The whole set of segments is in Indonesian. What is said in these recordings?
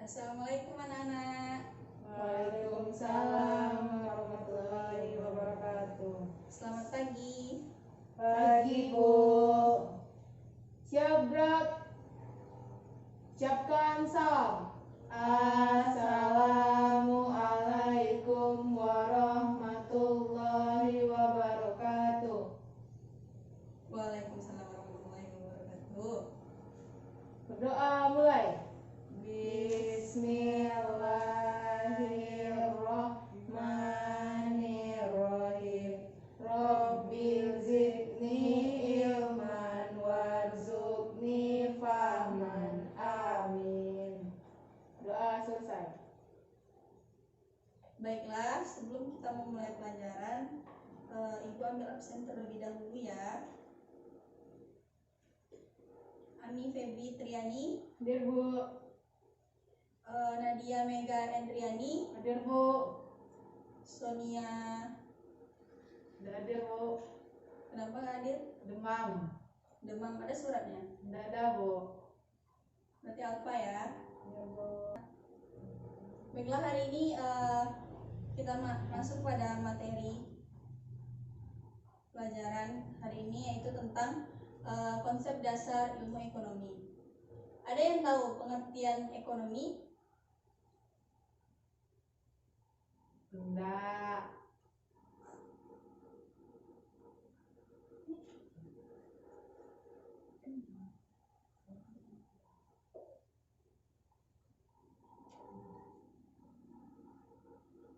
Assalamualaikum anak-anak. Waalaikumsalam warahmatullahi wabarakatuh. Selamat pagi. Pagi, Bu. Siap gerak. Ucapkan salam. Assalamualaikum warahmatullahi wabarakatuh. Waalaikumsalam warahmatullahi wabarakatuh. Berdoa mulai. Bismillahirrahmanirrahim. Rabbil zidni ilman warzuqni fahman. Amin. Doa selesai. Baiklah, sebelum kita memulai pelajaran, Ibu ambil absen terlebih dahulu ya. Ami Febri Triani, Hadir, Bu. Nadia Mega Endriani, Hadir, Bu. Sonia. Udah hadir, Bu. Kenapa nggak hadir? Demam. Demam, ada suratnya. Udah ada, Bu. Berarti Alfa ya. Ya, Bu. Baiklah, hari ini kita masuk pada materi pelajaran hari ini, yaitu tentang konsep dasar ilmu ekonomi. Ada yang tahu pengertian ekonomi? Enggak.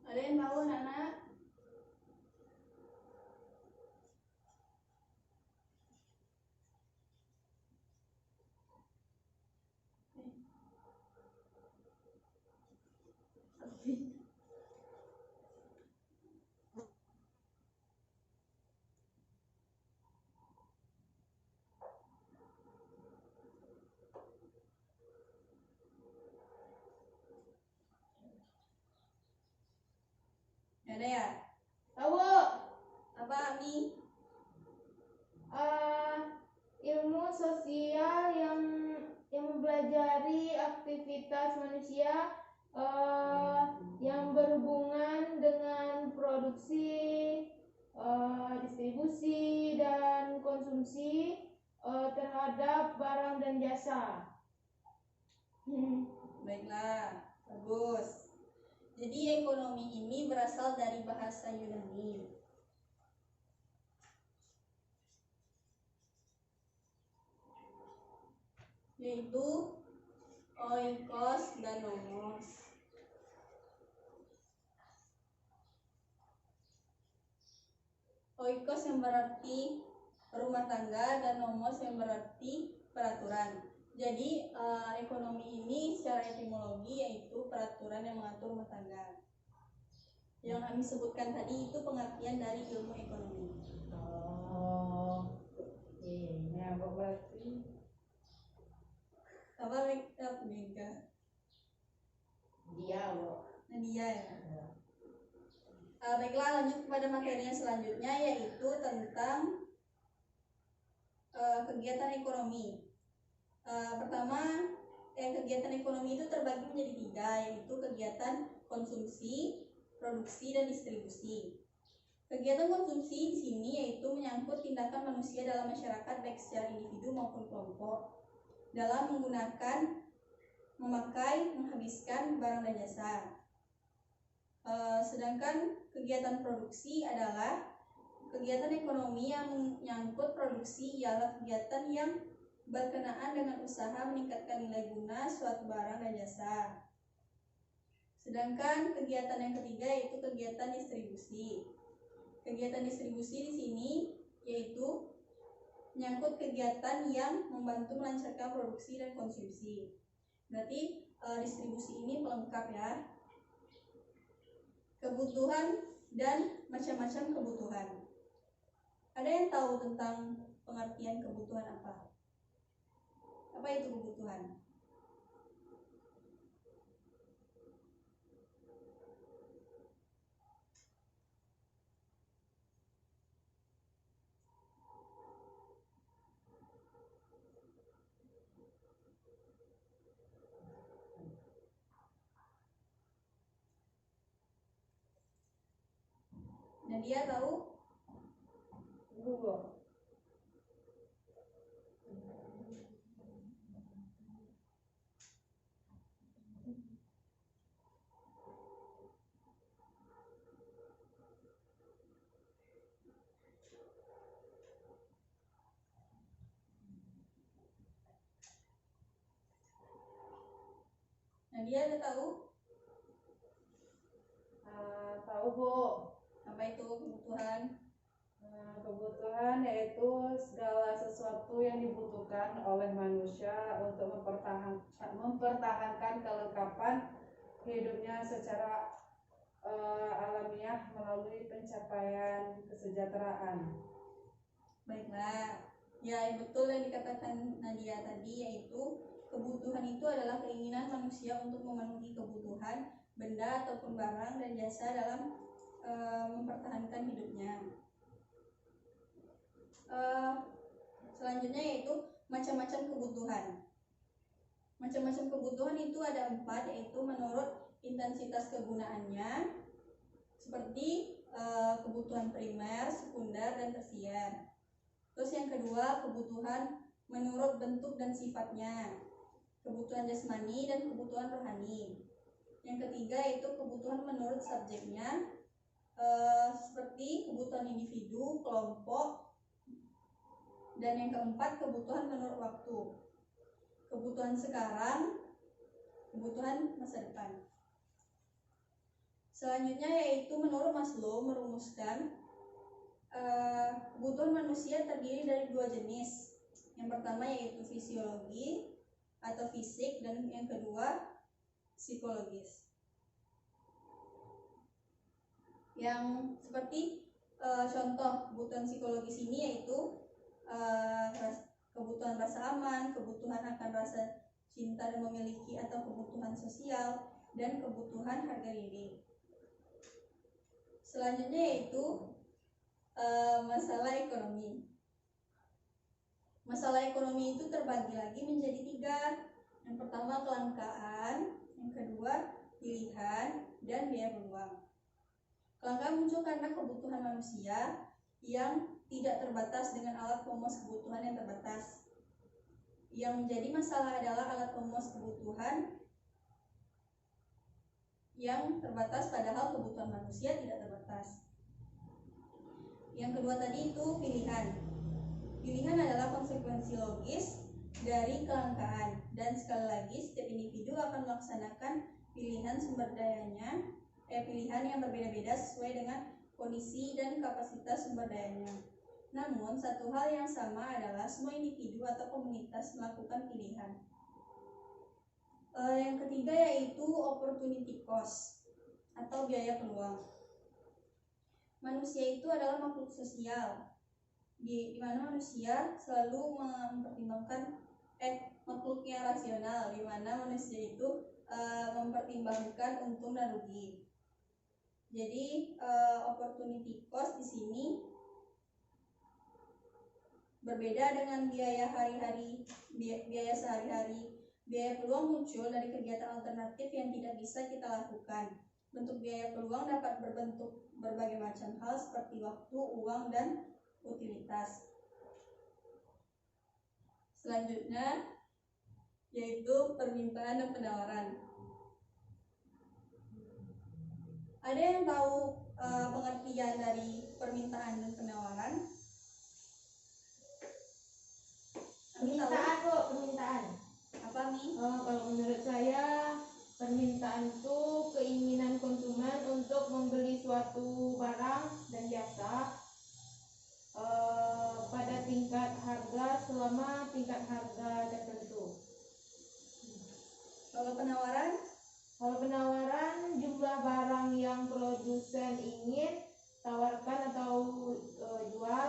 Ada yang tahu anak-anak? Ada ya? Tahu, Apa Ami? ilmu sosial yang mempelajari aktivitas manusia yang berhubungan dengan produksi, distribusi dan konsumsi terhadap barang dan jasa. Baiklah, bagus. Jadi ekonomi ini berasal dari bahasa Yunani. Yaitu oikos dan nomos. Oikos yang berarti rumah tangga dan nomos yang berarti peraturan. Jadi ekonomi ini secara etimologi yaitu peraturan yang mengatur rumah tangga. Yang kami sebutkan tadi itu pengertian dari ilmu ekonomi. Oh, iya, berarti Apa Mega? dia, loh. Nadia ya. Baiklah, lanjut kepada materi yang selanjutnya, yaitu tentang kegiatan ekonomi. Pertama, kegiatan ekonomi itu terbagi menjadi tiga, yaitu kegiatan konsumsi, produksi, dan distribusi. Kegiatan konsumsi di sini yaitu menyangkut tindakan manusia dalam masyarakat baik secara individu maupun kelompok dalam menggunakan, memakai, menghabiskan barang dan jasa. Sedangkan kegiatan produksi adalah kegiatan ekonomi yang menyangkut produksi, ialah kegiatan yang berkenaan dengan usaha meningkatkan nilai guna suatu barang dan jasa. Sedangkan kegiatan yang ketiga yaitu kegiatan distribusi. Kegiatan distribusi di sini yaitu menyangkut kegiatan yang membantu melancarkan produksi dan konsumsi. Berarti distribusi ini pelengkap ya. Kebutuhan dan macam-macam kebutuhan. Ada yang tahu tentang pengertian kebutuhan apa? Apa itu kebutuhan? Nadia tahu? Dua. Nadia ada tahu? Tahu Bu. Apa itu kebutuhan? Kebutuhan yaitu segala sesuatu yang dibutuhkan oleh manusia untuk mempertahankan kelengkapan hidupnya secara alamiah melalui pencapaian kesejahteraan. Baiklah, ya betul yang dikatakan Nadia tadi, yaitu kebutuhan itu adalah keinginan manusia untuk memenuhi kebutuhan benda ataupun barang dan jasa dalam mempertahankan hidupnya. Selanjutnya yaitu macam-macam kebutuhan. Macam-macam kebutuhan itu ada 4, yaitu menurut intensitas kegunaannya, seperti kebutuhan primer, sekunder, dan tersier. Terus yang kedua, kebutuhan menurut bentuk dan sifatnya, kebutuhan jasmani dan kebutuhan rohani. Yang ketiga yaitu kebutuhan menurut subjeknya, seperti kebutuhan individu, kelompok. Dan yang keempat, kebutuhan menurut waktu, kebutuhan sekarang, kebutuhan masa depan. Selanjutnya yaitu menurut Maslow merumuskan kebutuhan manusia terdiri dari 2 jenis. Yang pertama yaitu fisiologi atau fisik, dan yang kedua psikologis. Yang seperti contoh kebutuhan psikologis ini yaitu kebutuhan rasa aman, kebutuhan akan rasa cinta dan memiliki atau kebutuhan sosial, dan kebutuhan harga diri. Selanjutnya yaitu masalah ekonomi. Masalah ekonomi itu terbagi lagi menjadi 3. Yang pertama kelangkaan, yang kedua pilihan, dan biaya peluang. Kelangkaan muncul karena kebutuhan manusia yang tidak terbatas dengan alat pemuas kebutuhan yang terbatas. Yang menjadi masalah adalah alat pemuas kebutuhan yang terbatas, padahal kebutuhan manusia tidak terbatas. Yang kedua tadi itu pilihan. Pilihan adalah konsekuensi logis dari kelangkaan, dan sekali lagi setiap individu akan melaksanakan pilihan sumber dayanya, pilihan yang berbeda-beda sesuai dengan kondisi dan kapasitas sumber dayanya. Namun satu hal yang sama adalah semua individu atau komunitas melakukan pilihan. Yang ketiga yaitu opportunity cost atau biaya peluang. Manusia itu adalah makhluk sosial, di mana manusia selalu mempertimbangkan makhluknya rasional, di mana manusia itu mempertimbangkan untung dan rugi. Jadi opportunity cost di sini berbeda dengan biaya hari-hari, biaya sehari-hari. Biaya peluang muncul dari kegiatan alternatif yang tidak bisa kita lakukan. Bentuk biaya peluang dapat berbentuk berbagai macam hal seperti waktu, uang, dan utilitas. Selanjutnya yaitu permintaan dan penawaran. Ada yang tahu pengertian dari permintaan dan penawaran? Permintaan kok, permintaan. Apa nih? Kalau menurut saya permintaan itu keinginan konsumen untuk membeli suatu barang dan jasa pada tingkat harga selama tingkat harga tertentu. Kalau penawaran? Kalau penawaran jumlah barang yang produsen ingin tawarkan atau jual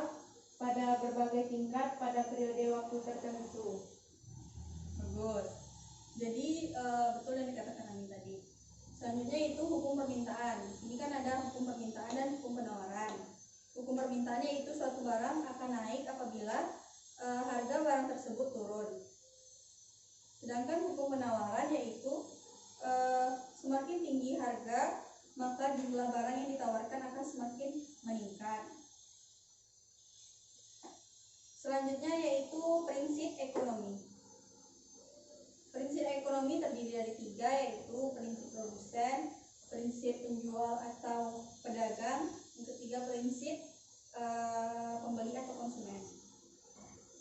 pada berbagai tingkat pada periode waktu tertentu. Bagus. Jadi betul yang dikatakan Ami tadi. Selanjutnya itu hukum permintaan. Ini kan ada hukum permintaan dan hukum penawaran. Hukum permintaannya itu suatu barang akan naik apabila harga barang tersebut turun. Sedangkan hukum penawaran yaitu semakin tinggi harga, maka jumlah barang yang ditawarkan akan semakin meningkat. Selanjutnya yaitu prinsip ekonomi. Prinsip ekonomi terdiri dari 3, yaitu prinsip produsen, prinsip penjual atau pedagang, yang ketiga prinsip pembeli atau konsumen.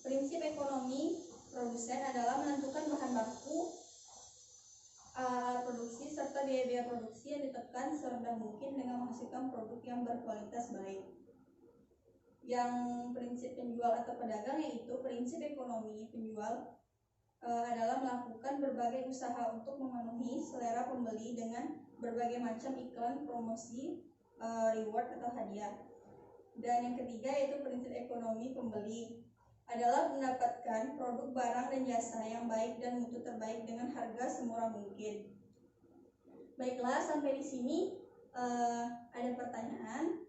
Prinsip ekonomi produsen adalah menentukan bahan baku, produksi serta biaya-biaya produksi yang ditekan serendah mungkin dengan menghasilkan produk yang berkualitas baik. Yang prinsip penjual atau pedagang yaitu prinsip ekonomi penjual adalah melakukan berbagai usaha untuk memenuhi selera pembeli dengan berbagai macam iklan, promosi, reward atau hadiah. Dan yang ketiga yaitu prinsip ekonomi pembeli adalah mendapatkan produk barang dan jasa yang baik dan mutu terbaik dengan harga semurah mungkin. Baiklah, sampai di sini ada pertanyaan.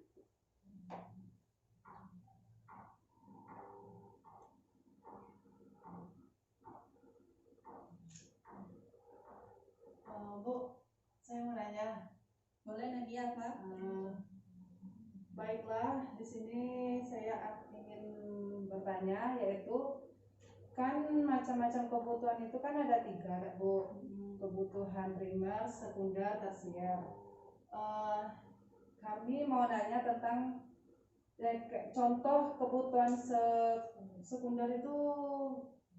Bu, saya mau nanya. Boleh Nadia, Pak? Baiklah, di sini saya ingin bertanya, yaitu kan macam-macam kebutuhan itu kan ada 3, Bu. Kebutuhan primer, sekunder, tersier. Kami mau nanya tentang contoh kebutuhan sekunder itu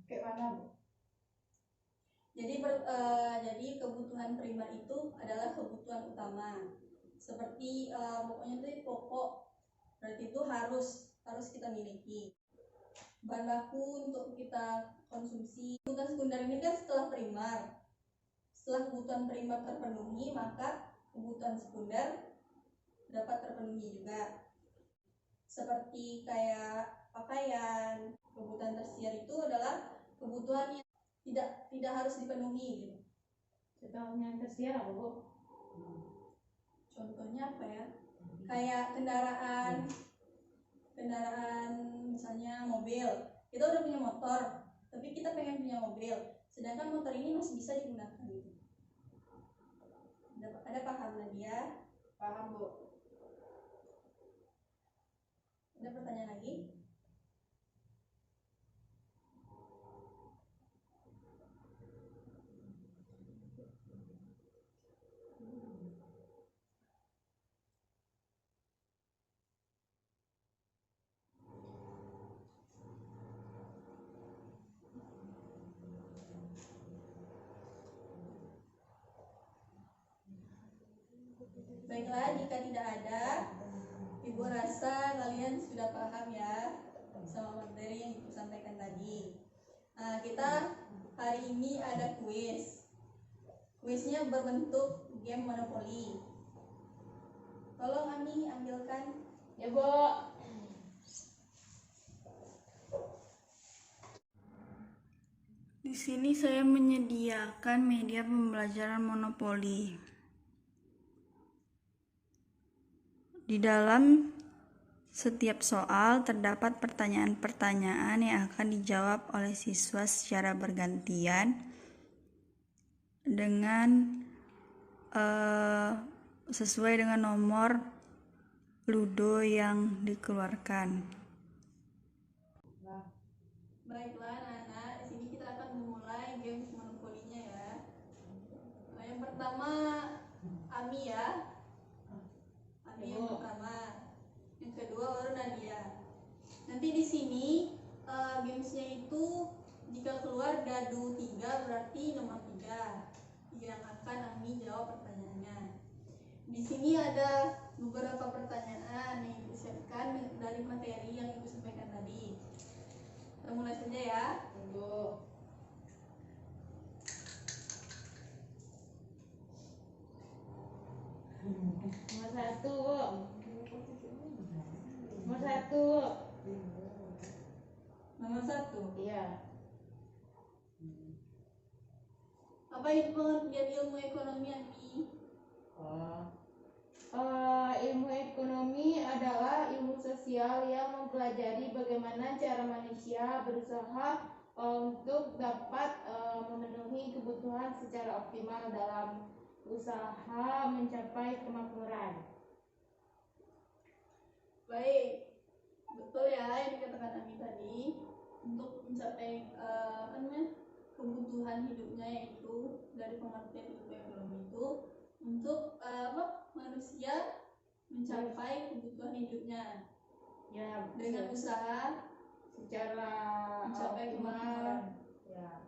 kayak mana, Bu? Jadi kebutuhan primer itu adalah kebutuhan utama. Seperti pokoknya itu pokok, berarti itu harus kita miliki. Bahan baku untuk kita konsumsi. Kebutuhan sekunder ini kan setelah primer. Setelah kebutuhan primer terpenuhi, maka kebutuhan sekunder dapat terpenuhi juga. Seperti kayak pakaian. Kebutuhan tersier itu adalah kebutuhan yang tidak harus dipenuhi gitu. Contohnya tersier apa, Bu? Contohnya apa ya? Kayak kendaraan misalnya mobil. Kita udah punya motor, tapi kita pengen punya mobil. Sedangkan motor ini masih bisa digunakan gitu. Ada paham Nadia? Paham, Bu. Ada pertanyaan lagi? Baiklah, jika tidak ada, Ibu rasa kalian sudah paham ya sama materi yang Ibu sampaikan tadi. Nah, kita hari ini ada kuis. Kuisnya berbentuk game monopoli. Tolong Ami ambilkan. Ya, Bu. Di sini saya menyediakan media pembelajaran monopoli. Di dalam setiap soal terdapat pertanyaan-pertanyaan yang akan dijawab oleh siswa secara bergantian dengan sesuai dengan nomor ludo yang dikeluarkan. Baiklah anak-anak, di sini kita akan memulai game monopolinya ya. Yang pertama Ami ya. Ami yang pertama. Yang kedua baru Nadia. Nanti di sini gamesnya itu jika keluar dadu 3 berarti nomor 3 yang akan Ami jawab pertanyaannya. Di sini ada beberapa pertanyaan yang disiapkan dari materi yang Ibu sampaikan tadi. Kita mulai saja ya. Tunggu. Nomor 1, Bu. Nomor 1. Nomor 1. Iya. Apa itu pengertian ilmu ekonomi, Ami? Ilmu ekonomi adalah ilmu sosial yang mempelajari bagaimana cara manusia berusaha untuk dapat memenuhi kebutuhan secara optimal dalam usaha mencapai kemakmuran. Baik, betul ya yang dikatakan Ami tadi. Untuk mencapai kebutuhan hidupnya, yaitu dari pengertian ilmu ekonomi itu untuk manusia mencapai kebutuhan hidupnya Ya, dengan usaha secara mencapai optimal. kemakmuran. Ya.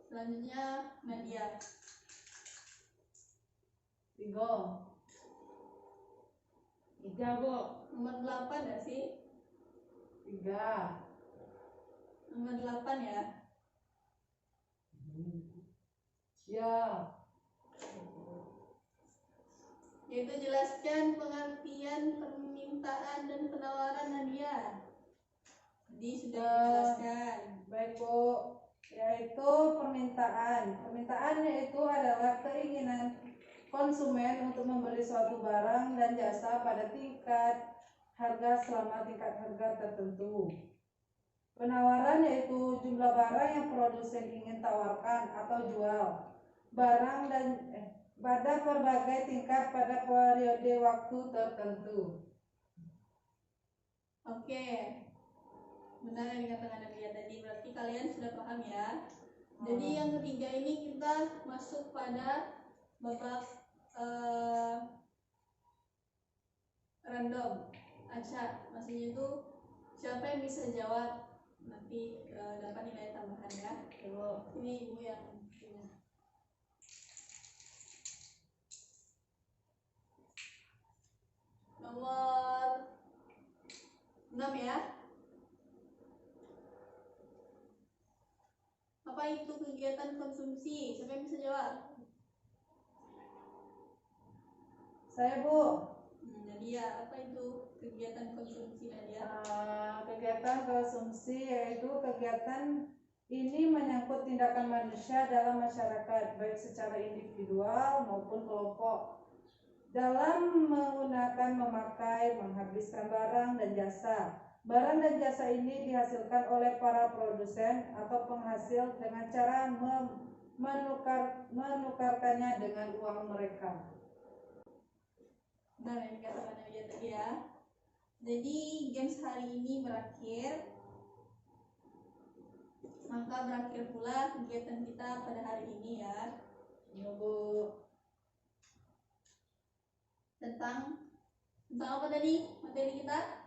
Selanjutnya Nadia. Tiga. Tiga, Bu. Nomor 8 ya sih? 3. Nomor 8 ya. Ya. Yaitu jelaskan pengertian permintaan dan penawaran Nadia. Tadi sudah dijelaskan. Baik Bu, yaitu permintaan. Permintaan yaitu adalah keinginan konsumen untuk membeli suatu barang dan jasa pada tingkat harga selama tingkat harga tertentu. Penawaran yaitu jumlah barang yang produsen ingin tawarkan atau jual. Barang dan pada berbagai tingkat pada periode waktu tertentu. Oke. Benar yang dikatakan Nadia tadi, berarti kalian sudah paham ya. Jadi yang ketiga ini kita masuk pada babak random acak, maksudnya itu siapa yang bisa jawab nanti dapat nilai tambahan ya. Ini ibu yang punya. Nomor 6 ya. Apa itu kegiatan konsumsi? Siapa yang bisa jawab? Saya Bu. Nadia, apa itu kegiatan konsumsi Nadia? Kegiatan konsumsi yaitu kegiatan ini menyangkut tindakan manusia dalam masyarakat, baik secara individual maupun kelompok, dalam menggunakan, memakai, menghabiskan barang dan jasa. Barang dan jasa ini dihasilkan oleh para produsen atau penghasil dengan cara menukarkannya dengan uang mereka. Nah, yang dikatakan Nadia tadi ya. Jadi games hari ini berakhir, maka berakhir pula kegiatan kita pada hari ini ya. Ya Bu. Tentang apa tadi materi kita?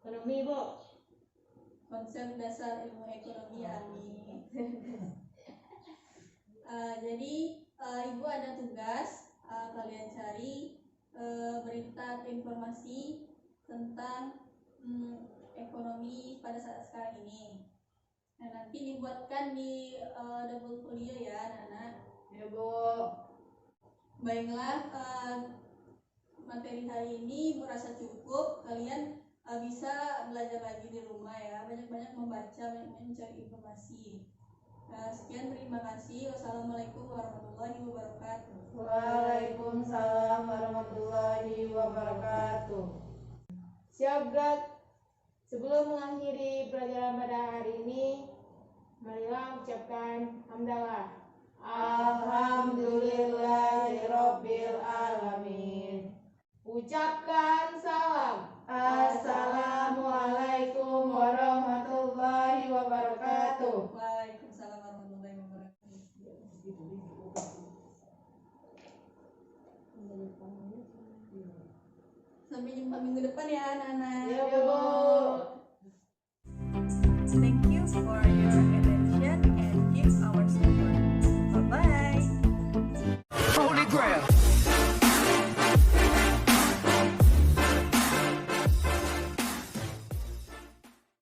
Ekonomi, Bu. Konsep dasar ilmu ekonomi Ami. Jadi ibu ada tugas, kalian cari berita atau informasi tentang ekonomi pada saat sekarang ini. Nah, nanti dibuatkan di double folio ya anak-anak. Ya Bu. Baiklah, materi hari ini merasa cukup. Kalian bisa belajar lagi di rumah ya, banyak-banyak membaca, banyak mencari informasi. Sekian, terima kasih. Wassalamualaikum warahmatullahi wabarakatuh. Waalaikumsalam warahmatullahi wabarakatuh. Siap, Gak. Sebelum mengakhiri pelajaran pada hari ini, marilah ucapkan hamdalah. Alhamdulillahirabbil alamin. Ucapkan salam. Assalamualaikum warahmatullahi wabarakatuh. Waalaikumsalam warahmatullahi wabarakatuh. Sampai jumpa minggu depan ya anak-anak. Ya, Bu. Thank you for your attention and give our support. Bye-bye. Holy Grail.